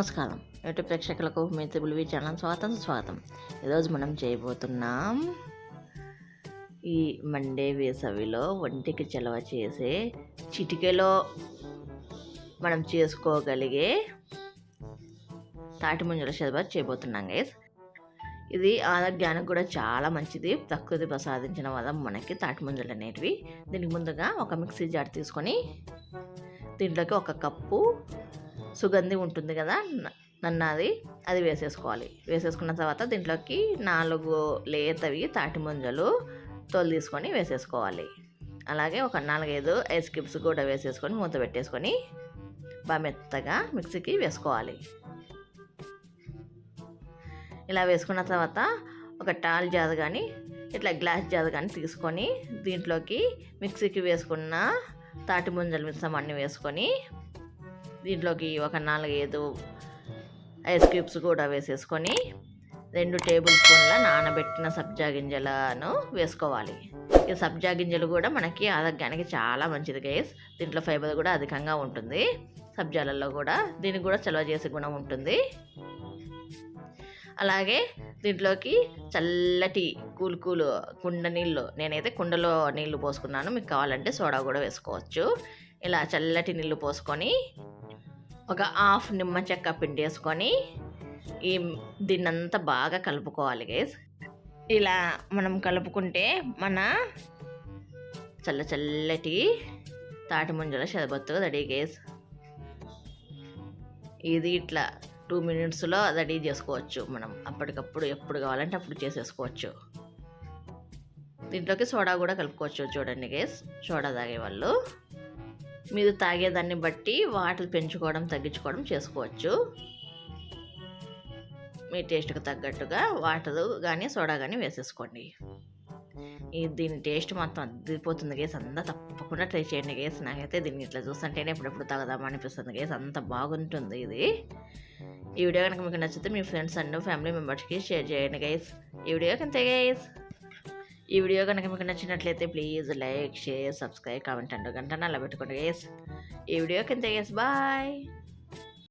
నమస్కారం యూట్యూబ్ ప్రేక్షకులకు మీ triple channel స్వాగతం. ఈరోజు మనం చేయబోతున్నాం ఈ మండే వేసవిలో ఒంటికి చలవ చేసే చిటికెలో మనం చేసుకోగలిగే తాటి ముంజల షర్బత్ చేయబోతున్నాం గైస్. ఇది ఆరోగ్యానికి కూడా చాలా మంచిది. ప్రకృతి ప్రసాదించిన వల్ల మనకి తాటి ముంజలు అనేటివి. దీనికి ముందుగా ఒక మిక్సీ జార్ తీసుకొని దీంట్లోకి ఒక కప్పు సుగంధి ఉంటుంది కదా నన్నది, అది వేసేసుకోవాలి. వేసేసుకున్న తర్వాత దీంట్లోకి 4 లేతవి తాటి ముంజలు తోలు తీసుకొని వేసేసుకోవాలి. అలాగే ఒక 4-5 ఐస్ క్యూబ్స్ కూడా వేసేసుకొని మూత పెట్టేసుకొని బాగా మెత్తగా మిక్సీకి వేసుకోవాలి. ఇలా వేసుకున్న తర్వాత ఒక టాల్ జార్ కానీ ఇట్లా గ్లాస్ జార్ కానీ తీసుకొని దీంట్లోకి మిక్సీకి వేసుకున్న తాటి ముంజలు మిశ్రమాన్ని వేసుకొని దీంట్లోకి ఒక 4-5 ఐస్ క్యూబ్స్ కూడా వేసేసుకొని 2 టేబుల్ స్పూన్ల నానబెట్టిన సబ్జా గింజలను వేసుకోవాలి. ఈ సబ్జా గింజలు కూడా మనకి ఆరోగ్యానికి చాలా మంచిది గైస్. దీంట్లో ఫైబర్ కూడా అధికంగా ఉంటుంది. సబ్జాలలో కూడా దీనికి కూడా చలవ చేసే గుణం ఉంటుంది. అలాగే దీంట్లోకి చల్లటి కూల్ కుండ నీళ్ళు, నేనైతే కుండలో నీళ్లు పోసుకున్నాను, మీకు కావాలంటే సోడా కూడా వేసుకోవచ్చు. ఇలా చల్లటి నీళ్ళు పోసుకొని ఒక హాఫ్ నిమ్మ చెక్క పిండి వేసుకొని దీన్నంతా బాగా కలుపుకోవాలి గైస్. ఇలా మనం కలుపుకుంటే మన చల్లటి తాటి ముంజల షర్బత్ రెడీ గైస్. ఇది ఇట్లా 2 మినిట్స్లో రెడీ చేసుకోవచ్చు. మనం అప్పటికప్పుడు ఎప్పుడు కావాలంటే అప్పుడు చేసేసుకోవచ్చు. దీంట్లోకి సోడా కూడా కలుపుకోవచ్చు. చూడండి గైస్, సోడా తాగేవాళ్ళు మీరు తాగేదాన్ని బట్టి వాటర్ పెంచుకోవడం తగ్గించుకోవడం చేసుకోవచ్చు. మీ టేస్ట్కి తగ్గట్టుగా వాటర్ కానీ సోడా కానీ వేసేసుకోండి. దీని టేస్ట్ మాత్రం అద్దిపోతుంది గేస్. అంతా తప్పకుండా ట్రై చేయండి గేస్. నాకైతే దీన్ని ఇట్లా చూస్తుంటేనే ఎప్పుడెప్పుడు తాగదామా అనిపిస్తుంది గేస్. అంత బాగుంటుంది ఇది. ఈ వీడియో కనుక మీకు నచ్చితే మీ ఫ్రెండ్స్ అండ్ ఫ్యామిలీ మెంబర్స్కి షేర్ చేయండి గైస్. ఈ వీడియో కనుక మీకు నచ్చినట్లయితే please like, share, subscribe, comment and గంట అలా పెట్టుకోండి గైస్. ఈ వీడియో కింద గైస్. బాయ్.